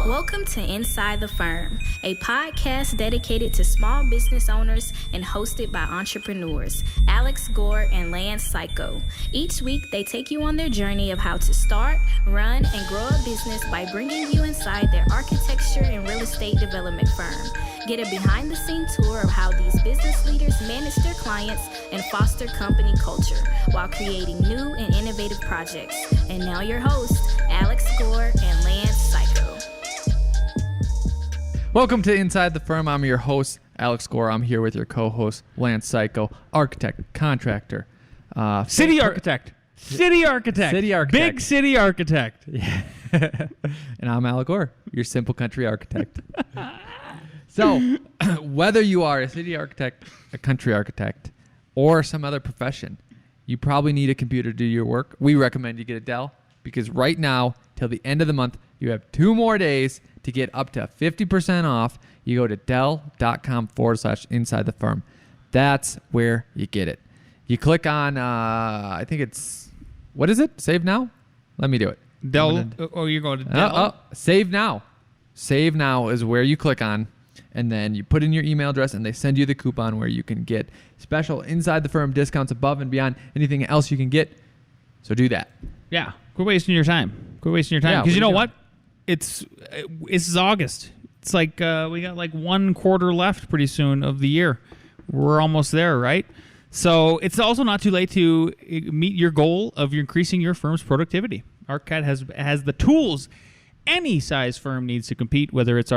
Welcome to Inside the Firm, a podcast dedicated to small business owners and hosted by entrepreneurs, Alex Gore and Lance Cayko. Each week, they take you on their journey of how to start, run, and grow a business by bringing you inside their architecture and real estate development firm. Get a behind-the-scenes tour of how these business leaders manage their clients and foster company culture while creating new and innovative projects. And now your hosts, Alex Gore and Lance Cayko. Welcome to Inside the Firm. I'm your host, Alex Gore. I'm here with your co-host, Lance Cayko, architect, contractor. City architect. Big city architect. Yeah. And I'm Alex Gore, your simple country architect. So, whether you are a city architect, a country architect, or some other profession, you probably need a computer to do your work. We recommend you get a Dell because right now, till the end of the month, you have 2 more days to get up to 50% off. You go to dell.com/inside the firm. That's where you get it. You click on, I think it's, what is it? Save now? Let me do it. Dell. You're going to Dell. Save now. Save now is where you click on. And then you put in your email address and they send you the coupon where you can get special Inside the Firm discounts above and beyond anything else you can get. So do that. Yeah. Quit wasting your time. Because you know what? This is August. It's like we got like 1 quarter left pretty soon of the year. We're almost there, right? So it's also not too late to meet your goal of increasing your firm's productivity. ArchiCAD has the tools any size firm needs to compete, whether it's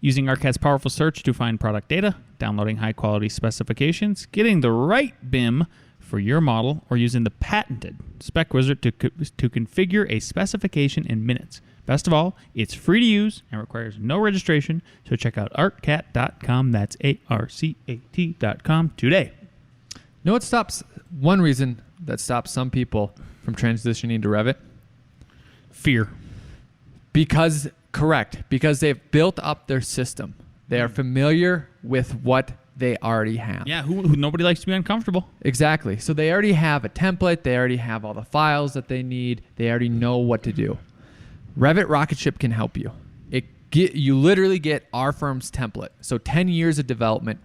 using ArchiCAD's powerful search to find product data, downloading high-quality specifications, getting the right BIM for your model, or using the patented Spec Wizard to configure a specification in minutes. Best of all, it's free to use and requires no registration, so check out archicat.com, that's ARCAT.com today. You know what one reason that stops some people from transitioning to Revit? Fear. Because they've built up their system. They are familiar with what they already have. Yeah, who nobody likes to be uncomfortable. Exactly. So they already have a template. They already have all the files that they need. They already know what to do. Revit Rocketship can help you. You literally get our firm's template. So 10 years of development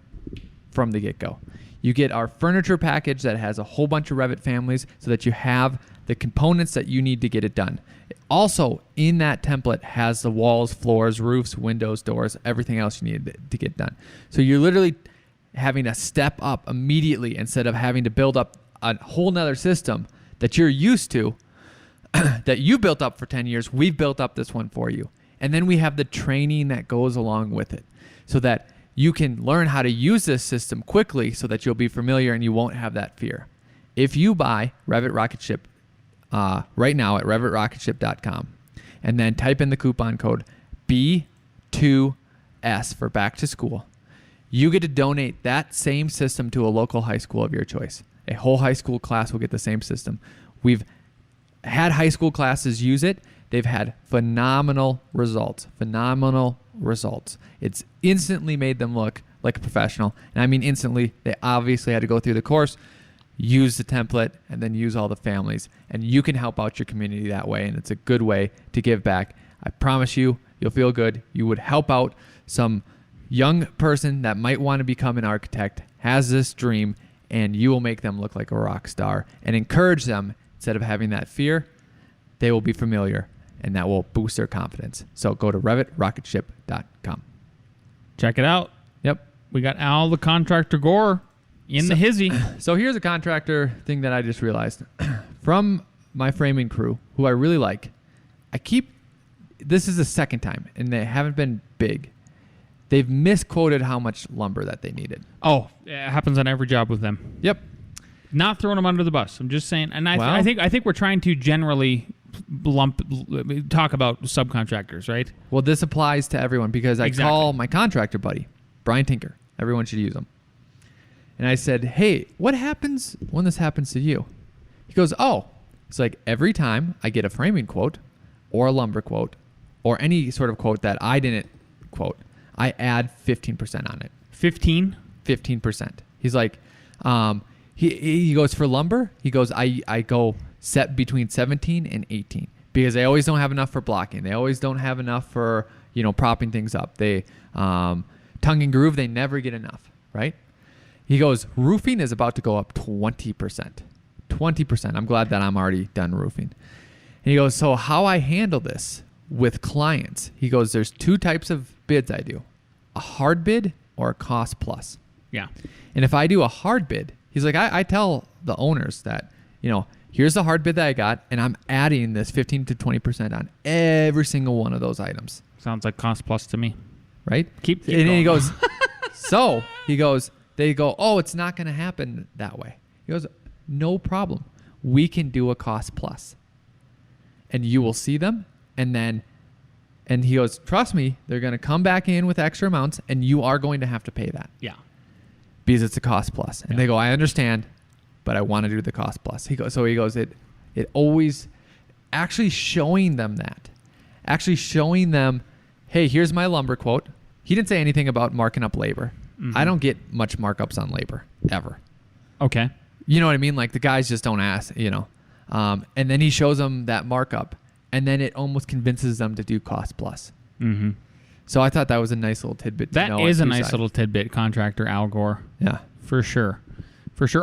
from the get-go. You get our furniture package that has a whole bunch of Revit families so that you have the components that you need to get it done. Also, in that template has the walls, floors, roofs, windows, doors, everything else you need to get done. So you're literally having to step up immediately instead of having to build up a whole nother system that you're used to, that you built up for 10 years. We've built up this one for you. And then we have the training that goes along with it so that you can learn how to use this system quickly so that you'll be familiar and you won't have that fear. If you buy Revit Rocketship right now at revitrocketship.com and then type in the coupon code B2S for back to school, you get to donate that same system to a local high school of your choice. A whole high school class will get the same system. We've had high school classes use it. They've had phenomenal results. It's instantly made them look like a professional. And I mean instantly. They obviously had to go through the course, use the template, and then use all the families. And you can help out your community that way, and it's a good way to give back. I promise you'll feel good. You would help out some young person that might want to become an architect, has this dream, and you will make them look like a rock star and encourage them. Instead of having that fear, they will be familiar, and that will boost their confidence. So go to revitrocketship.com. Check it out. Yep. We got Al the Contractor Gore in the hizzy. So here's a contractor thing that I just realized. From my framing crew, who I really like, this is the second time, and they haven't been big. They've misquoted how much lumber that they needed. Oh, it happens on every job with them. Yep. Not throwing them under the bus. I'm just saying, and I think we're trying to generally talk about subcontractors, right? Well, this applies to everyone because I call my contractor buddy, Brian Tinker. Everyone should use him. And I said, hey, what happens when this happens to you? He goes, it's like every time I get a framing quote or a lumber quote or any sort of quote that I didn't quote, I add 15% on it. 15%. He's like, he goes for lumber. He goes, I go set between 17 and 18 because they always don't have enough for blocking. They always don't have enough for, propping things up. They tongue and groove, they never get enough, right? He goes, roofing is about to go up 20%. 20%. I'm glad that I'm already done roofing. And he goes, so how I handle this with clients, he goes, there's 2 types of bids I do, a hard bid or a cost plus. Yeah. And if I do a hard bid, he's like, I tell the owners that, here's the hard bid that I got, and I'm adding this 15 to 20% on every single one of those items. Sounds like cost plus to me. Right? Keep and going. he goes, they go, oh, it's not going to happen that way. He goes, no problem. We can do a cost plus. And you will see them. And he goes, trust me, they're going to come back in with extra amounts, and you are going to have to pay that. Yeah. Because it's a cost plus. And they go, I understand, but I want to do the cost plus. He goes, it always actually showing them that. Actually showing them, hey, here's my lumber quote. He didn't say anything about marking up labor. Mm-hmm. I don't get much markups on labor, ever. Okay. You know what I mean? Like the guys just don't ask, and then he shows them that markup, and then it almost convinces them to do cost plus. Mm-hmm. So I thought that was a nice little tidbit. That is a nice little tidbit, contractor Al Gore. Yeah. For sure.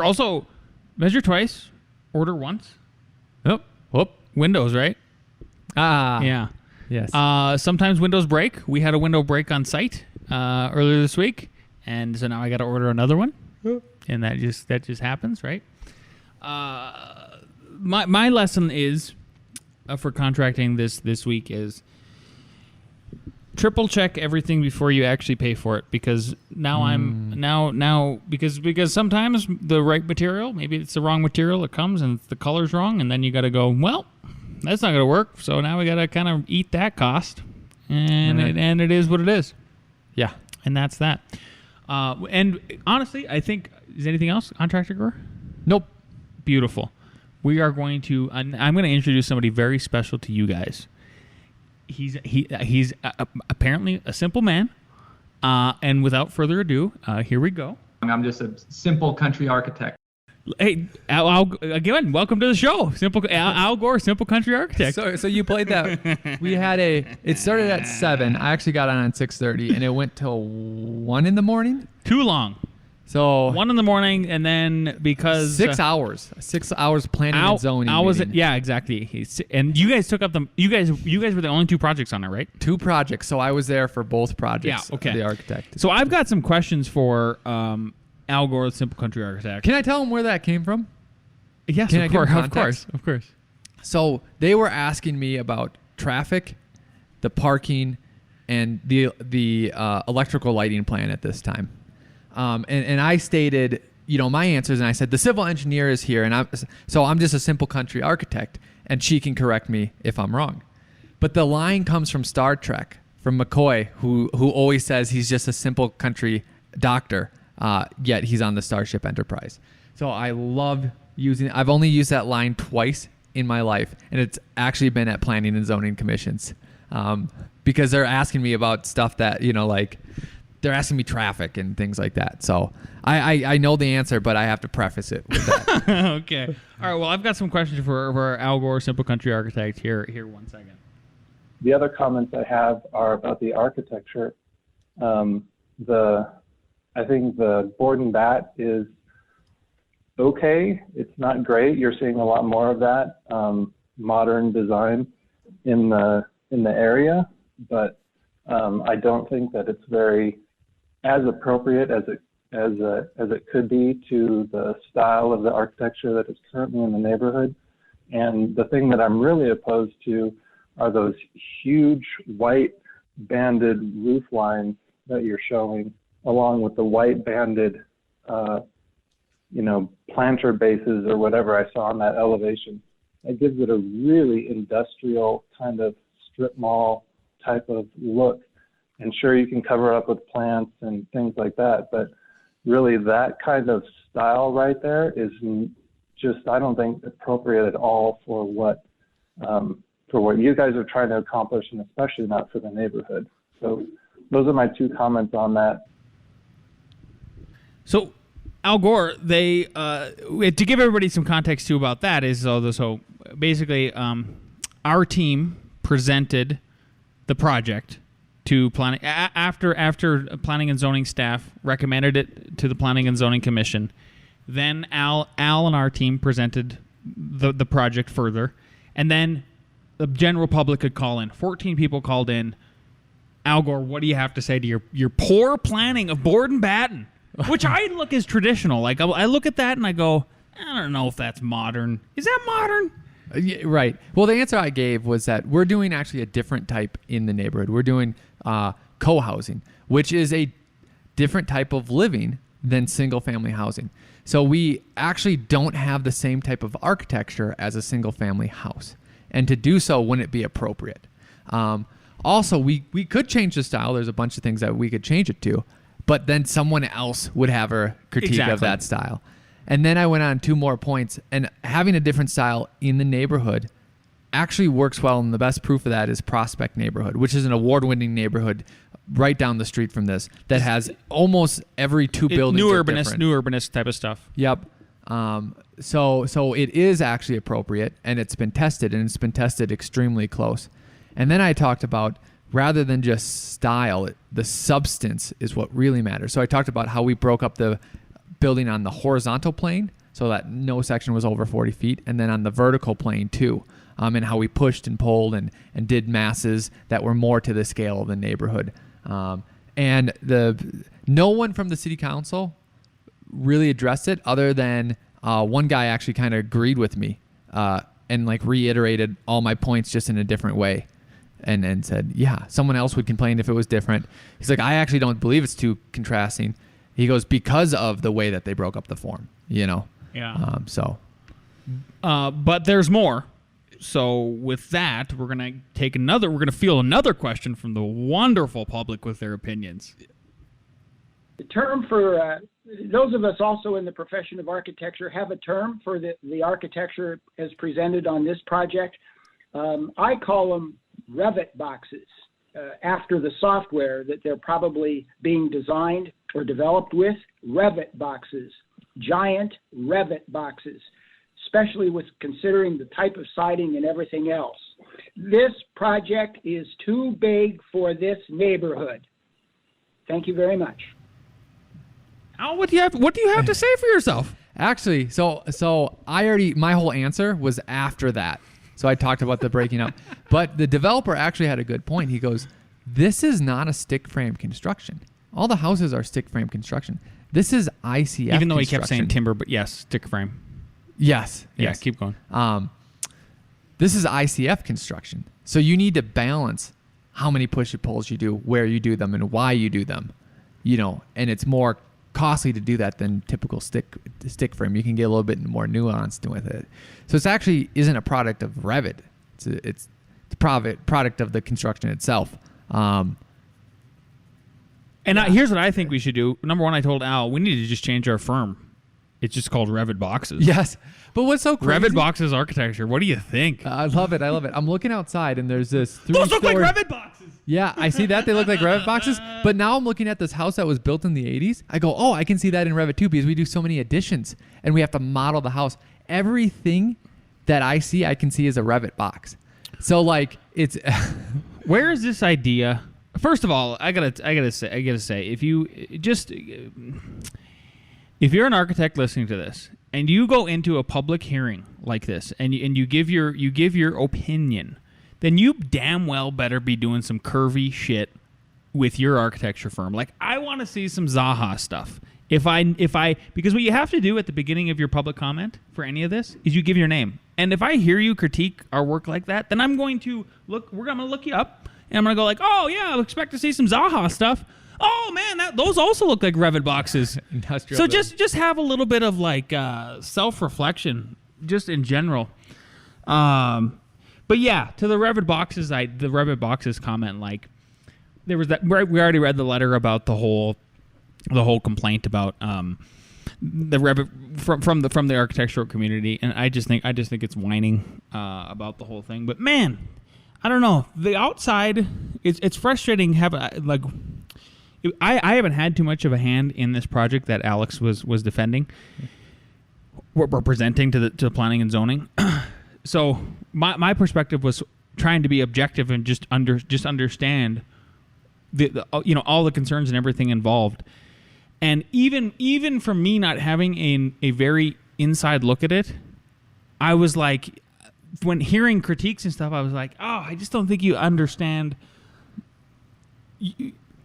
Also, measure twice, order once. Oh, whoop. Windows, right? Ah. Yeah. Yes. Sometimes windows break. We had a window break on site earlier this week, and so now I got to order another one, and that just happens, right? My lesson is for contracting this week is triple check everything before you actually pay for it, because now because sometimes the right material, maybe it's the wrong material, it comes and the color's wrong, and then you got to go, well, that's not going to work. So now we got to kind of eat that cost, and it is what it is. Yeah. And that's that. And honestly, I think, is anything else, Contractor Gore? Nope. Beautiful. We are going to, I'm going to introduce somebody very special to you guys. He's apparently a simple man. And without further ado, here we go. I'm just a simple country architect. Hey, Al, again, welcome to the show. Al Gore, Simple Country Architect. So you played that. We had it started at 7. I actually got on 6:30, and it went till 1 in the morning. Too long. So 1 in the morning, and then because 6 hours. 6 hours planning and zoning. Yeah, exactly. And you guys took up you guys were the only 2 projects on it, right? 2 projects. So I was there for both projects. Yeah, okay. The architect. So I've got some questions for Al Gore, Simple Country Architect. Can I tell him where that came from? Yes, Can I give him of course. So they were asking me about traffic, the parking, and the electrical lighting plan at this time. And I stated, my answers, and I said, the civil engineer is here, and I'm just a simple country architect, and she can correct me if I'm wrong. But the line comes from Star Trek, from McCoy, who always says he's just a simple country doctor, yet he's on the Starship Enterprise. So I love I've only used that line twice in my life, and it's actually been at planning and zoning commissions, because they're asking me about stuff that, they're asking me traffic and things like that. So I know the answer, but I have to preface it with that. Okay. All right. Well, I've got some questions for Al Gore, Simple Country Architect. Here, 1 second. The other comments I have are about the architecture. I think the board and bat is okay. It's not great. You're seeing a lot more of that modern design in the area, but I don't think that it's very as appropriate as it could be to the style of the architecture that is currently in the neighborhood. And the thing that I'm really opposed to are those huge white banded roof lines that you're showing, along with the white banded, planter bases or whatever I saw on that elevation. It gives it a really industrial kind of strip mall type of look. And sure, you can cover it up with plants and things like that, but really that kind of style right there is just, I don't think, appropriate at all for what you guys are trying to accomplish, and especially not for the neighborhood. So those are my 2 comments on that. So Al Gore, they to give everybody some context too about that is so basically our team presented the project to planning after planning and zoning staff recommended it to the planning and zoning commission. Then Al and our team presented the project further, and then the general public could call in. 14 people called in. Al Gore, what do you have to say to your poor planning of board and batten, which I look as traditional. Like I look at that and I go, I don't know if that's modern. Is that modern? Yeah, right. Well, the answer I gave was that we're doing actually a different type in the neighborhood. We're doing co-housing, which is a different type of living than single-family housing. So we actually don't have the same type of architecture as a single-family house. And to do so wouldn't be appropriate. Also, we could change the style. There's a bunch of things that we could change it to, but then someone else would have a critique of that style. And then I went on 2 more points, and having a different style in the neighborhood actually works well, and the best proof of that is Prospect neighborhood, which is an award-winning neighborhood right down the street from this that has almost every 2 buildings. New urbanist type of stuff. Yep. So it is actually appropriate, and it's been tested, and it's been tested extremely close. And then I talked about, rather than just style, the substance is what really matters. So I talked about how we broke up the building on the horizontal plane so that no section was over 40 feet, and then on the vertical plane too, and how we pushed and pulled and did masses that were more to the scale of the neighborhood. And no one from the city council really addressed it, other than one guy actually kind of agreed with me and like reiterated all my points just in a different way. And said, yeah, someone else would complain if it was different. He's like, I actually don't believe it's too contrasting. He goes, because of the way that they broke up the form, Yeah. But there's more. So with that, we're going to field another question from the wonderful public with their opinions. The term for those of us also in the profession of architecture have a term for the architecture as presented on this project. I call them Revit boxes, after the software that they're probably being designed or developed with. Revit boxes, giant Revit boxes, especially with considering the type of siding and everything else. This project is too big for this neighborhood. Thank you very much. Al, what do you have to say for yourself? Actually, so my whole answer was after that. So I talked about the breaking up. But the developer actually had a good point. He goes, this is not a stick frame construction. All the houses are stick frame construction. This is ICF Even though he kept saying timber, but yes, stick frame. Yes. Yeah, keep going. This is ICF construction. So you need to balance how many push-and-pulls you do, where you do them, and why you do them. And it's more costly to do that than typical stick frame. You can get a little bit more nuanced with it. So it's actually isn't a product of Revit. It's the product of the construction itself. Here's what I think we should do. Number one, I told Al, we need to just change our firm. It's just called Revit Boxes. Yes. But what's so crazy? Revit Boxes Architecture. What do you think? I love it. I'm looking outside, and there's this Those look like Revit Boxes. Yeah, I see that. They look like Revit boxes. But now I'm looking at this house that was built in the 80s. I go, oh, I can see that in Revit too, because we do so many additions, and we have to model the house. Everything that I see, I can see as a Revit box. So like it's where is this idea? First of all, I gotta say, if you're an architect listening to this and you go into a public hearing like this and you give your opinion, then you damn well better be doing some curvy shit with your architecture firm. Like, I want to see some Zaha stuff. Because what you have to do at the beginning of your public comment for any of this is you give your name. And if I hear you critique our work like that, then I'm going to look you up, and I'm going to go like, oh yeah, I expect to see some Zaha stuff. Oh man, those also look like Revit boxes. So just have a little bit of like self-reflection just in general. But yeah, to the Revit boxes comment, like there was that we already read the letter about the whole complaint about the Revit from the architectural community, and I just think it's whining about the whole thing. But man, I don't know. The outside, it's frustrating. I haven't had too much of a hand in this project that Alex was defending, we're presenting to the planning and zoning. So my perspective was trying to be objective and just understand the all the concerns and everything involved. And even for me not having a very inside look at it, I was like, when hearing critiques and stuff, I was like, oh, I just don't think you understand.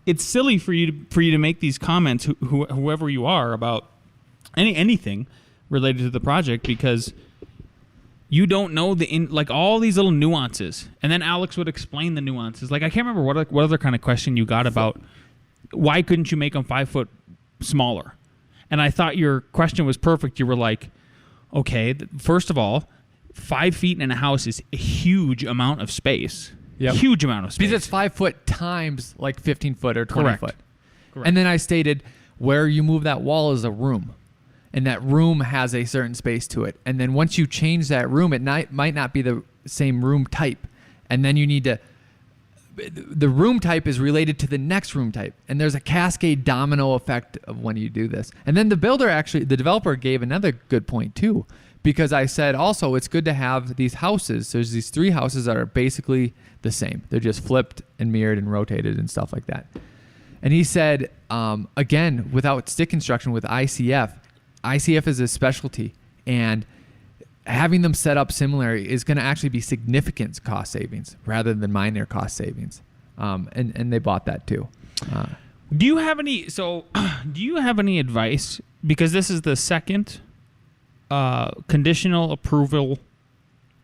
It's silly for you to make these comments, whoever you are, about anything related to the project, because you don't know all these little nuances. And then Alex would explain the nuances. Like, I can't remember what other kind of question you got about why couldn't you make them 5 foot smaller. And I thought your question was perfect. You were like, okay, first of all, 5 feet in a house is a huge amount of space. Yep. Huge amount of space. Because it's 5 foot times like 15 foot or 20 Correct. foot. Correct. And then I stated where you move that wall is a room. And that room has a certain space to it. And then once you change that room, it might not be the same room type. And then you need to... The room type is related to the next room type. And there's a cascade domino effect of when you do this. And then the developer gave another good point too. Because I said also it's good to have these houses. There's these 3 houses that are basically the same. They're just flipped and mirrored and rotated and stuff like that. And he said, again, without stick construction with ICF is a specialty. And having them set up similarly is going to actually be significant cost savings rather than minor cost savings. And they bought that too. Do you have any advice? Because this is the second conditional approval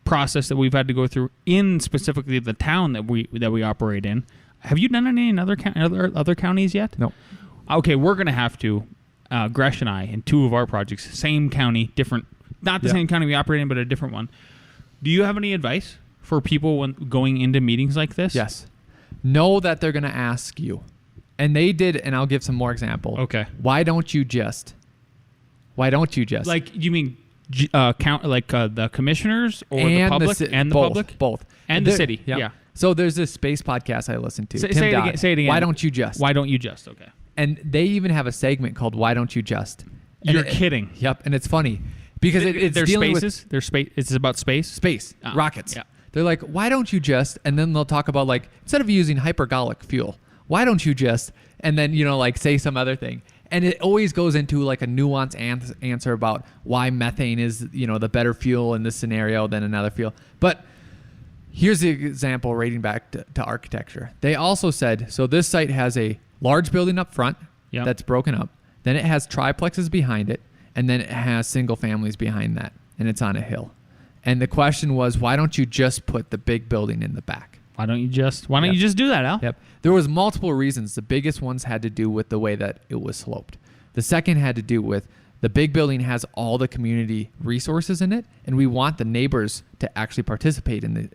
process that we've had to go through in specifically the town that we operate in. Have you done any in other counties yet? No. Okay, we're going to have to. Gresh and I, in 2 of our projects, same county, different, not the same county we operate in, but a different one. Do you have any advice for people when going into meetings like this? Yes. Know that they're going to ask you. And they did, and I'll give some more examples. Okay. Why don't you just? Like, you mean the commissioners or the public and the both, public? Both. And the city, yep. yeah. So there's this space podcast I listen to. Say it again. Why don't you just? Why don't you just? Okay. And they even have a segment called Why Don't You Just? And You're kidding. Yep, and it's funny because it's there's dealing spaces. There's space. It's about space. Rockets. Yeah. They're like, why don't you just? And then they'll talk about like instead of using hypergolic fuel, why don't you just? And then say some other thing. And it always goes into like a nuanced answer about why methane is the better fuel in this scenario than another fuel. But here's the example rating back to architecture. They also said, so this site has a large building up front that's broken up. Then it has triplexes behind it. And then it has single families behind that. And it's on a hill. And the question was, why don't you just put the big building in the back? Why don't you just do that, Al? Yep. There was multiple reasons. The biggest ones had to do with the way that it was sloped. The second had to do with the big building has all the community resources in it, and we want the neighbors to actually participate in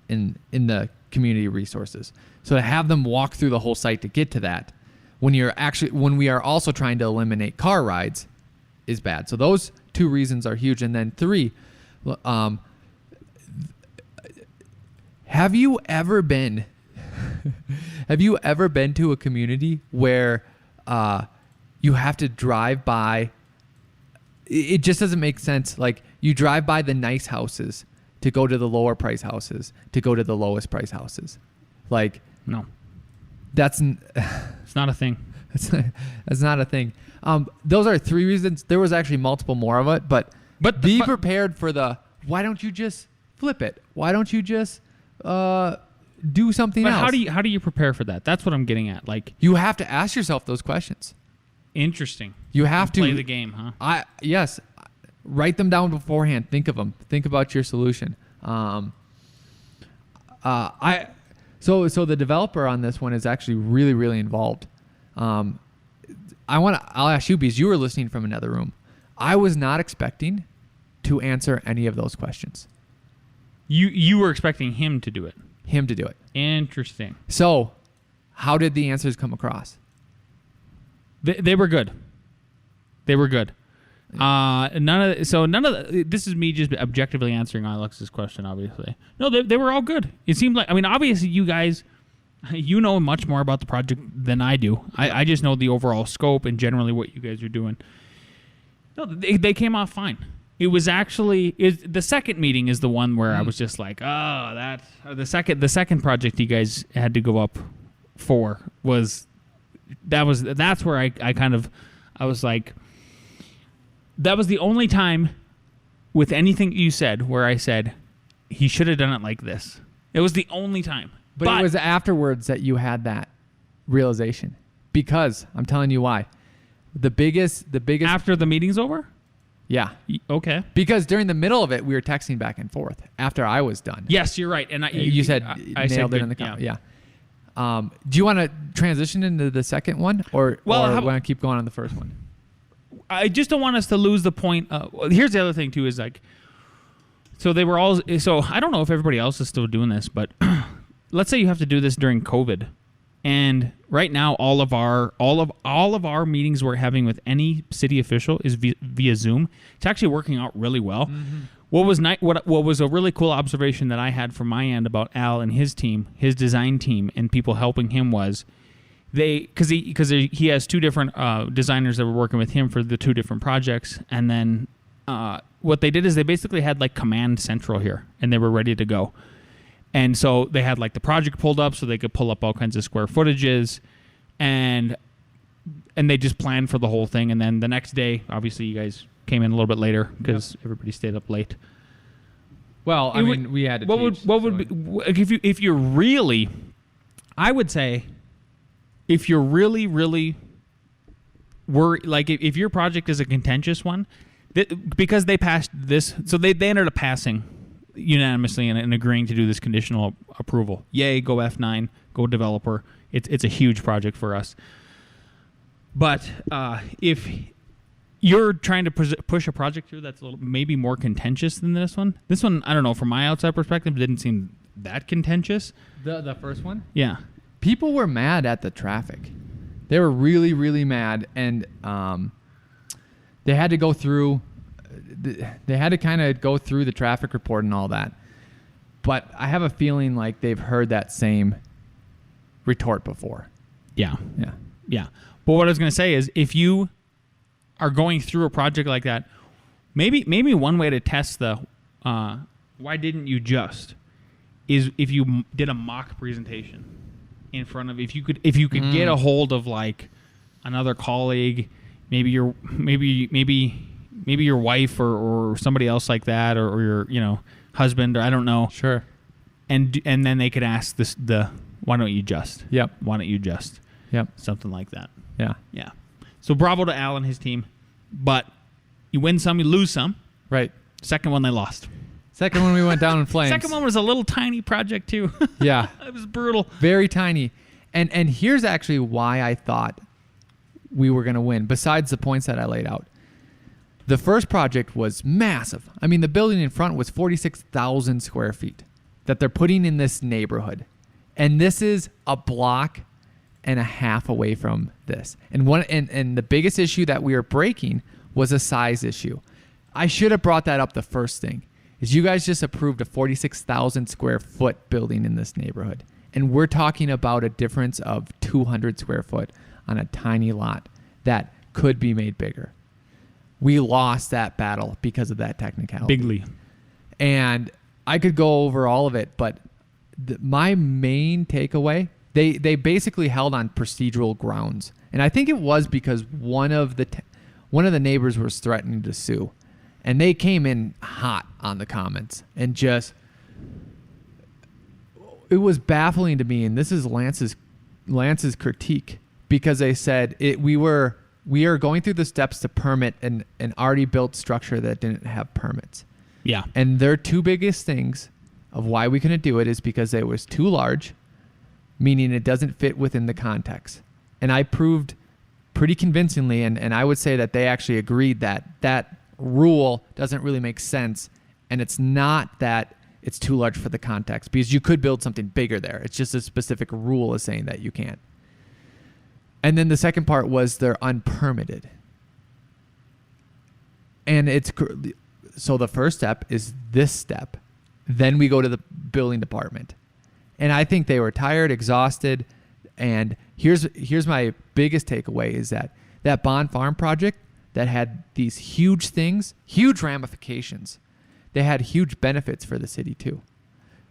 the community resources. So to have them walk through the whole site to get to that, when we are also trying to eliminate car rides, is bad. So those 2 reasons are huge. And then 3, have you ever been to a community where you have to drive by? It just doesn't make sense. Like you drive by the nice houses to go to the lower price houses to go to the lowest price houses. Like no, it's not a thing. That's not a thing. Those are 3 reasons. There was actually multiple more of it, but be prepared for the. Why don't you just flip it? Why don't you just do something else? How do you prepare for that? That's what I'm getting at. Like you have to ask yourself those questions. Interesting. You have to play the game, huh? Yes. Write them down beforehand. Think of them. Think about your solution. So the developer on this one is actually really, really involved. I'll ask you because you were listening from another room. I was not expecting to answer any of those questions. You were expecting him to do it. Interesting. So, how did the answers come across? They were good. This is me just objectively answering Alex's question, obviously. No, they were all good. It seemed like, obviously you guys, know much more about the project than I do. I just know the overall scope and generally what you guys are doing. No, they came off fine. It was actually the second meeting is the one where I was just like, the second project you guys had to go up for that's where I was like, that was the only time with anything you said where I said he should have done it like this. It was the only time. But it was afterwards that you had that realization, because I'm telling you why. The biggest after the meeting's over. Yeah. Okay. Because during the middle of it, we were texting back and forth after I was done. Yes, you're right. And you said I nailed it in the comment. Yeah. Do you want to transition into the second one, or want to keep going on the first one? I just don't want us to lose the point. Here's the other thing too: is like, so they were all. So I don't know if everybody else is still doing this, but let's say you have to do this during COVID, and right now all of our meetings we're having with any city official is via Zoom. It's actually working out really well. Mm-hmm. What was a really cool observation that I had from my end about Al and his team, his design team, and people helping him was because he has two different designers that were working with him for the two different projects, and then what they did is they basically had like Command Central here, and they were ready to go. And so they had like the project pulled up so they could pull up all kinds of square footages, and they just planned for the whole thing. And then the next day, obviously, you guys came in a little bit later because everybody stayed up late. Well, I mean, we had to if you're really, I would say, if you're really, really like if your project is a contentious one, because they passed this, so they ended up passing unanimously and agreeing to do this conditional approval. Yay, go F9, go developer. It's a huge project for us. But if you're trying to push a project through that's a little maybe more contentious than this one, I don't know, from my outside perspective, didn't seem that contentious. The first one? Yeah. People were mad at the traffic. They were really, really mad, and they had to go through. They had to kind of go through the traffic report and all that. But I have a feeling like they've heard that same retort before. Yeah. Yeah. Yeah. But what I was going to say is, if you are going through a project like that, maybe one way to test the why didn't you just is if you did a mock presentation in front of, if you could get a hold of like another colleague, maybe your wife or somebody else like that, or your husband, or I don't know. Sure. And then they could ask why don't you just? Yep. Why don't you just? Yep. Something like that. Yeah. Yeah. So bravo to Al and his team, but you win some, you lose some. Right. Second one they lost. Second one we went down in flames. Second one was a little tiny project too. Yeah. It was brutal. Very tiny. And here's actually why I thought we were going to win, besides the points that I laid out. The first project was massive. I mean, the building in front was 46,000 square feet that they're putting in this neighborhood. And this is a block and a half away from this. And the biggest issue that we were breaking was a size issue. I should have brought that up the first thing. Is you guys just approved a 46,000 square foot building in this neighborhood. And we're talking about a difference of 200 square foot on a tiny lot that could be made bigger. We lost that battle because of that technicality. Bigly. And I could go over all of it, but my main takeaway, they basically held on procedural grounds. And I think it was because one of the neighbors was threatening to sue. And they came in hot on the comments and just, it was baffling to me. And this is Lance's critique, because they said we are going through the steps to permit an already built structure that didn't have permits. Yeah. And their two biggest things of why we couldn't do it is because it was too large, meaning it doesn't fit within the context. And I proved pretty convincingly, and I would say that they actually agreed that rule doesn't really make sense, and it's not that it's too large for the context, because you could build something bigger there. It's just a specific rule is saying that you can't. And then the second part was they're unpermitted. And so the first step is this step. Then we go to the building department. And I think they were tired, exhausted. And here's my biggest takeaway is that Bond Farm project, that had these huge things, huge ramifications. They had huge benefits for the city too.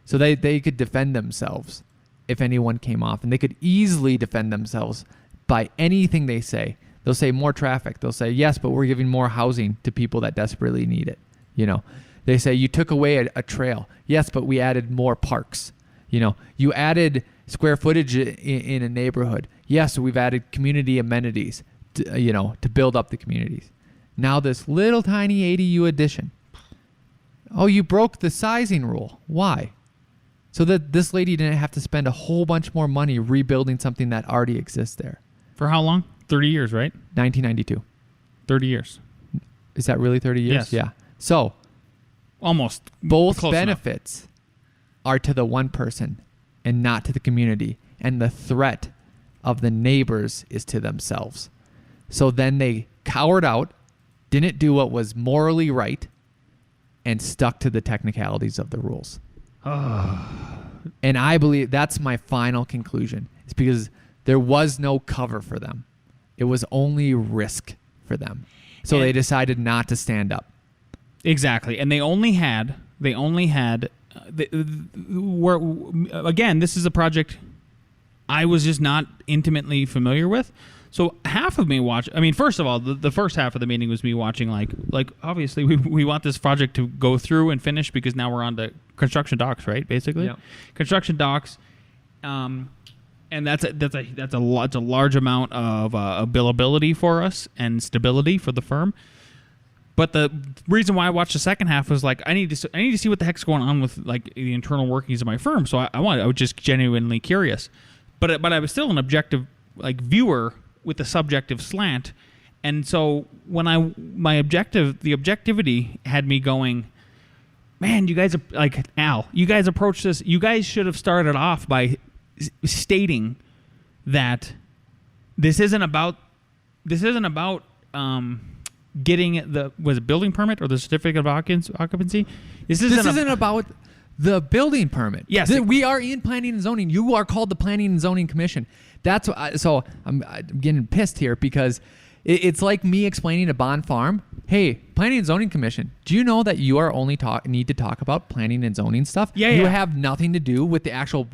So they could defend themselves if anyone came off, and they could easily defend themselves by anything they say. They'll say more traffic. They'll say, yes, but we're giving more housing to people that desperately need it. You know, they say you took away a trail. Yes, but we added more parks. You know, you added square footage in a neighborhood. Yes, we've added community amenities, to build up the communities. Now this little tiny ADU addition. Oh, you broke the sizing rule. Why? So that this lady didn't have to spend a whole bunch more money rebuilding something that already exists there. For how long? 30 years, right? 1992. 30 years. Is that really 30 years? Yes. Yeah. So almost both close benefits are to the one person and not to the community. And the threat of the neighbors is to themselves. So then they cowered out, didn't do what was morally right, and stuck to the technicalities of the rules. And I believe that's my final conclusion. It's because there was no cover for them. It was only risk for them. So they decided not to stand up. Exactly. And they only had again, this is a project I was just not intimately familiar with. So half of me first of all, the first half of the meeting was me watching like obviously we want this project to go through and finish because now we're on to construction docs, right? Basically. Yep. Construction docs. And that's a large amount of billability for us and stability for the firm. But the reason why I watched the second half was like I need to see what the heck's going on with like the internal workings of my firm. So I was just genuinely curious, but I was still an objective like viewer with a subjective slant, and so when the objectivity had me going, man, you guys are like Al, you guys approached this. You guys should have started off by stating that this isn't about getting the building permit or the certificate of occupancy. This isn't about the building permit. Yes, we are in planning and zoning. You are called the Planning and Zoning Commission. That's so I'm getting pissed here because it's like me explaining to Bond Farm, hey, Planning and Zoning Commission, do you know that you are only need to talk about planning and zoning stuff? Yeah, you have nothing to do with the actual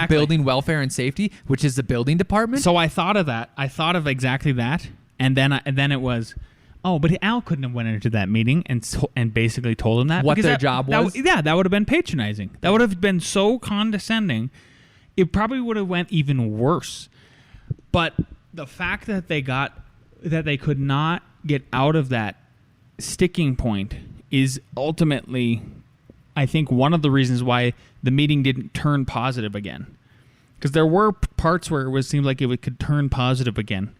building welfare and safety, which is the building department. So I thought of that. I thought of exactly that, and then it was, oh, but Al couldn't have went into that meeting and basically told him that what their job was. That would have been patronizing. That would have been so condescending. It probably would have went even worse. But the fact that they could not get out of that sticking point is ultimately, I think, one of the reasons why the meeting didn't turn positive again. Because there were parts where it seemed like it could turn positive again.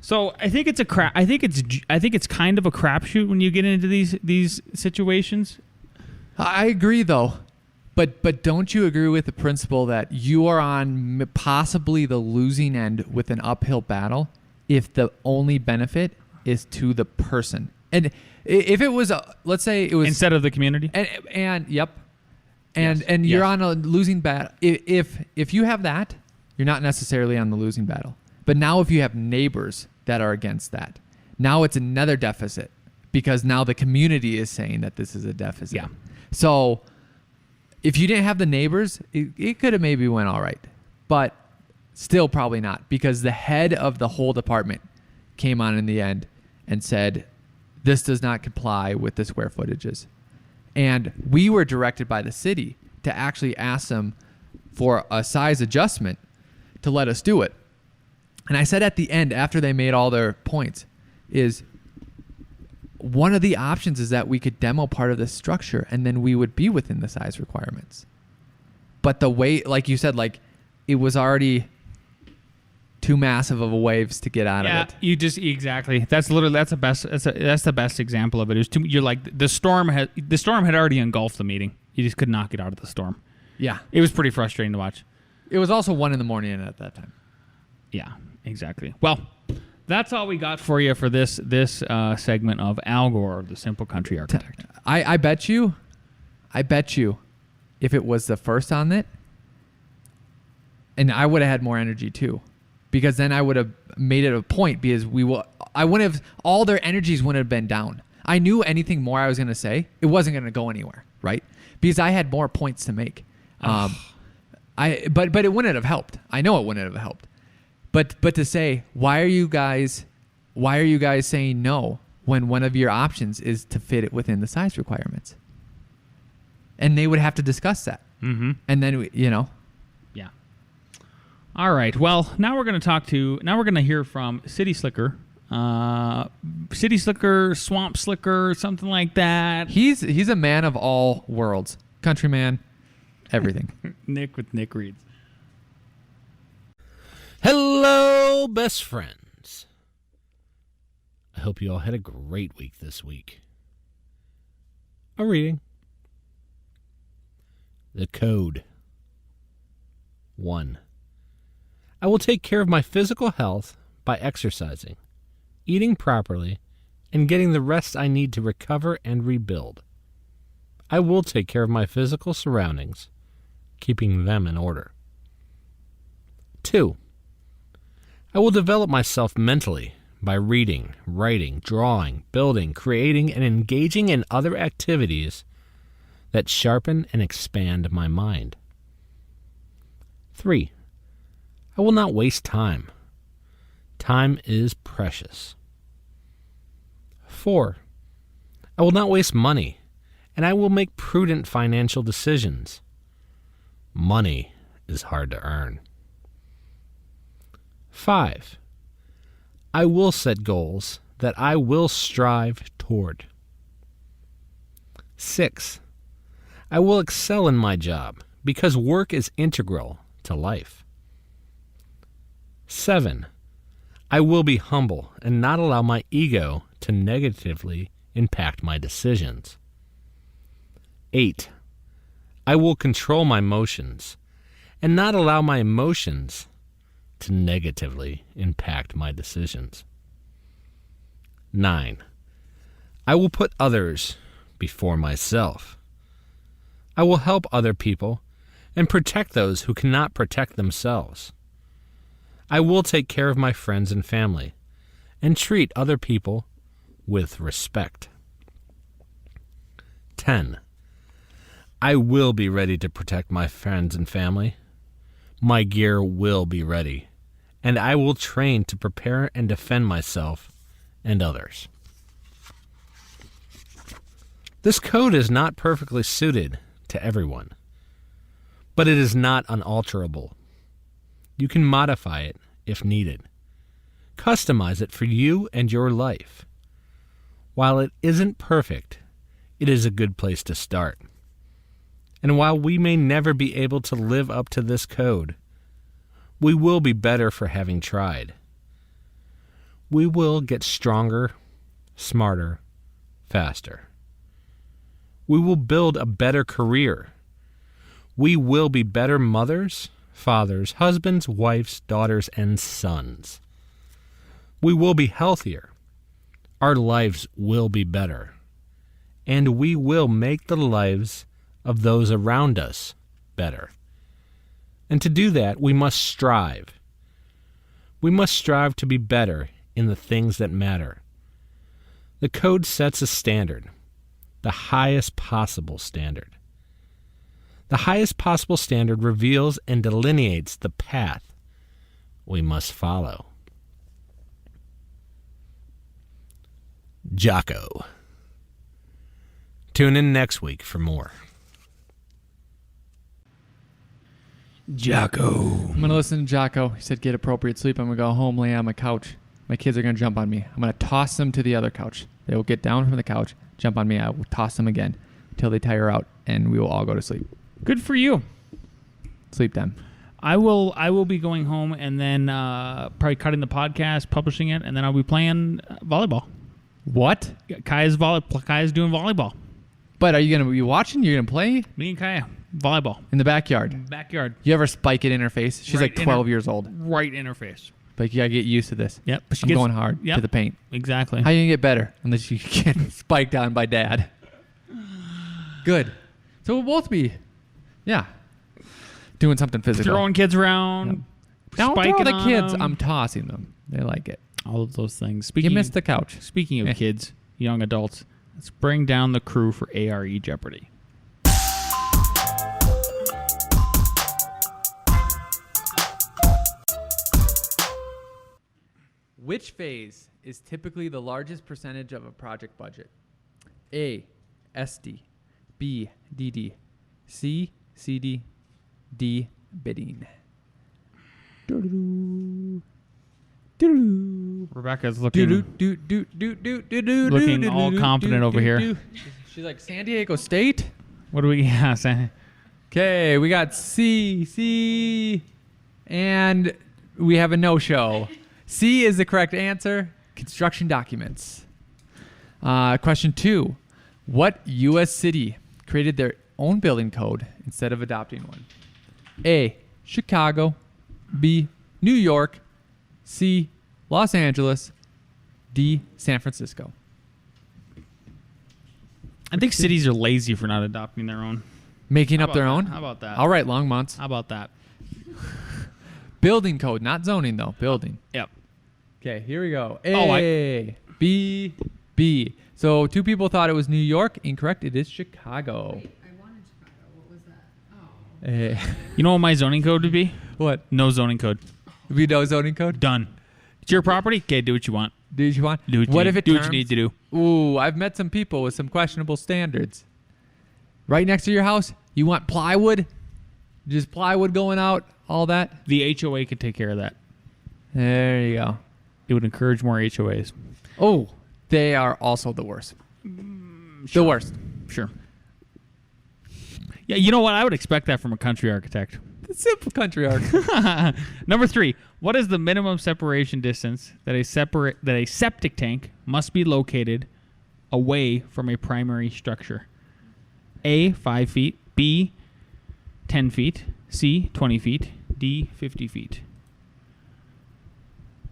So I think it's I think it's kind of a crapshoot when you get into these situations. I agree, though. But don't you agree with the principle that you are on possibly the losing end with an uphill battle if the only benefit is to the person? And if it was, let's say it was instead of the community, and yep, and you're on a losing battle. If you have that, you're not necessarily on the losing battle. But now if you have neighbors that are against that, now it's another deficit because now the community is saying that this is a deficit. Yeah. So if you didn't have the neighbors, it could have maybe went all right, but still probably not because the head of the whole department came on in the end and said, this does not comply with the square footages. And we were directed by the city to actually ask them for a size adjustment to let us do it. And I said at the end, after they made all their points, is one of the options is that we could demo part of this structure and then we would be within the size requirements. But the way, like you said, like it was already too massive of a waves to get out of it. You just exactly. That's the best example of it. You're like the storm had already engulfed the meeting. You just could not get out of the storm. Yeah. It was pretty frustrating to watch. It was also 1 a.m. at that time. Yeah, exactly. Well, that's all we got for you for this segment of Al Gore, the Simple Country Architect. I bet you, if it was the first on it, and I would have had more energy too, because then I would have made it a point because I wouldn't have, all their energies wouldn't have been down. I knew anything more I was going to say, it wasn't going to go anywhere, right? Because I had more points to make. But it wouldn't have helped. I know it wouldn't have helped. But to say, why are you guys saying no when one of your options is to fit it within the size requirements? And they would have to discuss that. Mm-hmm. And then, Yeah. All right. Well, now we're going to hear from City Slicker. City Slicker, Swamp Slicker, something like that. He's a man of all worlds. Countryman, everything. Nick with Nick Reads. Hello, best friends. I hope you all had a great week this week. A reading. The code. 1. I will take care of my physical health by exercising, eating properly, and getting the rest I need to recover and rebuild. I will take care of my physical surroundings, keeping them in order. 2. I will develop myself mentally by reading, writing, drawing, building, creating, and engaging in other activities that sharpen and expand my mind. 3. I will not waste time. Time is precious. 4. I will not waste money, and I will make prudent financial decisions. Money is hard to earn. 5. I will set goals that I will strive toward. 6. I will excel in my job because work is integral to life. 7. I will be humble and not allow my ego to negatively impact my decisions. 8. I will control my emotions and not allow my emotions to negatively impact my decisions. 9. I will put others before myself. I will help other people and protect those who cannot protect themselves. I will take care of my friends and family and treat other people with respect. 10. I will be ready to protect my friends and family. My gear will be ready, and I will train to prepare and defend myself and others. This code is not perfectly suited to everyone, but it is not unalterable. You can modify it if needed. Customize it for you and your life. While it isn't perfect, it is a good place to start. And while we may never be able to live up to this code, we will be better for having tried. We will get stronger, smarter, faster. We will build a better career. We will be better mothers, fathers, husbands, wives, daughters, and sons. We will be healthier. Our lives will be better. And we will make the lives of those around us better. And to do that, we must strive. We must strive to be better in the things that matter. The code sets a standard, the highest possible standard. The highest possible standard reveals and delineates the path we must follow. Jocko. Tune in next week for more. Jocko. I'm going to listen to Jocko. He said get appropriate sleep. I'm going to go home, lay on my couch. My kids are going to jump on me. I'm going to toss them to the other couch. They will get down from the couch, jump on me. I will toss them again until they tire out, and we will all go to sleep. Good for you. Sleep time. I will be going home and then probably cutting the podcast, publishing it, and then I'll be playing volleyball. What? Kaya's doing volleyball. But are you going to be watching? You're going to play? Me and Kaya. Volleyball. In the backyard? Backyard. You ever spike it in her face? She's Right like 12 years old. Right in her face. Like, you got to get used to this. Yep. But she's going hard to the paint. Exactly. How are you going to get better unless you get spiked on by dad? Good. So we'll both be, doing something physical. Throwing kids around, Don't spiking throw the on kids. them. I'm tossing them. They like it. All of those things. You Speaking missed the couch. Speaking of kids, young adults, let's bring down the crew for A.R.E. Jeopardy. Which phase is typically the largest percentage of a project budget? A. SD. B. DD. C. CD. D. Bidding. Rebecca's looking all confident over here. She's like, San Diego State? What do we have? Okay, we got C, and we have a no-show. C is the correct answer. Construction documents. Question 2. What U.S. city created their own building code instead of adopting one? A. Chicago. B. New York. C. Los Angeles. D. San Francisco. I think cities are lazy for not adopting their own. Making up their own? How about that? All right, long months. How about that? Building code, not zoning though. Building. Yep. Okay, here we go. A, B, B. So 2 people thought it was New York. Incorrect. It is Chicago. Wait, I wanted Chicago. What was that? Oh. You know what my zoning code would be? What? No zoning code. We know zoning code? Done. It's your property. Okay, do what you want. Do what you want? Do what if it do terms? what you need to do. Ooh, I've met some people with some questionable standards. Right next to your house, you want plywood? Just plywood going out, all that? The HOA could take care of that. There you go. It would encourage more HOAs. Oh, they are also the worst. The worst. Sure. Yeah, you know what? I would expect that from a country architect. The simple country art. Number 3. What is the minimum separation distance that a septic tank must be located away from a primary structure? A, 5 feet. B, 10 feet. C, 20 feet. D, 50 feet.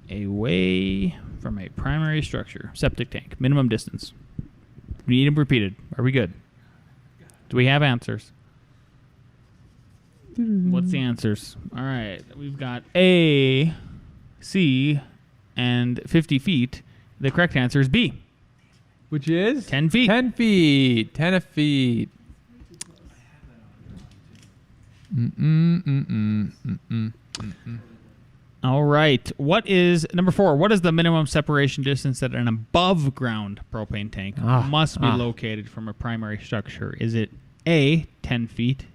Away from a primary structure. Septic tank. Minimum distance. We need them repeated. Are we good? Do we have answers? What's the answers? All right. We've got A, C, and 50 feet. The correct answer is B. Which is? 10 feet. 10 feet. 10 feet. All right. What is number 4? What is the minimum separation distance that an above ground propane tank must be located from a primary structure? Is it A, 10 feet,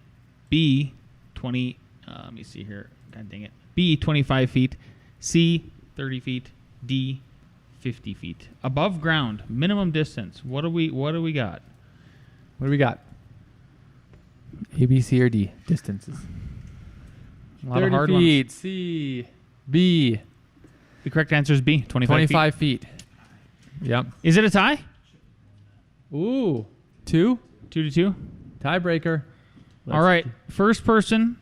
B, 20, let me see here. God dang it. B, 25 feet, C, 30 feet, D, 50 feet. Above ground, minimum distance. What do we got? What do we got? A, B, C, or D distances. A lot 30 of hard feet. ones. C, B. The correct answer is B, 25 feet. Yep. Is it a tie? Ooh. 2? 2-2. Tiebreaker. All right. First person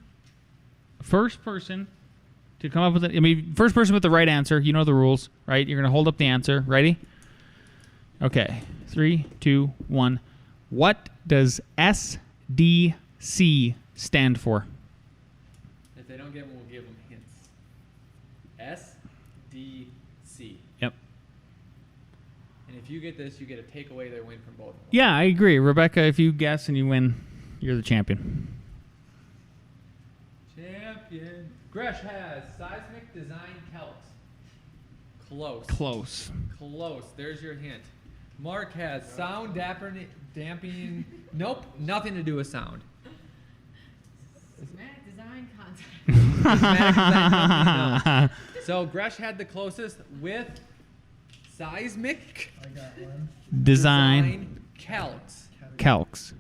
to come up with it. I mean, first person with the right answer. You know the rules, right? You're going to hold up the answer. Ready? Okay. 3, 2, 1. What does SDC stand for? If they don't get them, we'll give them hints. SDC. Yep. And if you get this, you get a takeaway. They win from both of them. Yeah, I agree. Rebecca, if you guess and you win, you're the champion. Champion. Gresh has seismic design Celts. Close. Close. There's your hint. Mark has sound dampening. Nope, nothing to do with sound. Systematic design concept. Systematic design company, no. So Gresh had the closest with seismic I got one. Design Celts. calcs.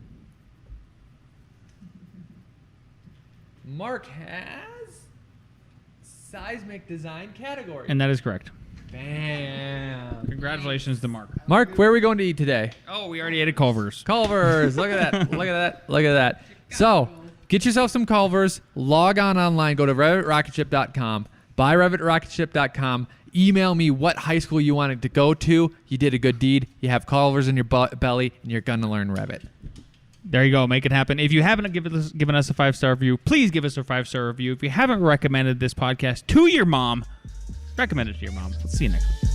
Mark has seismic design category. And that is correct. Bam. Congratulations to Mark. Mark, where are we going to eat today? Oh, we already ate at Culver's. Culver's. Look at that. Look at that. Look at that. So, get yourself some Culver's. Log on online. Go to RevitRocketShip.com. Buy RevitRocketShip.com. Email me what high school you wanted to go to. You did a good deed. You have Culver's in your belly, and you're going to learn Revit. There you go. Make it happen. If you haven't given us a 5-star review, please give us a 5-star review. If you haven't recommended this podcast to your mom, recommend it to your mom. Let's see you next week.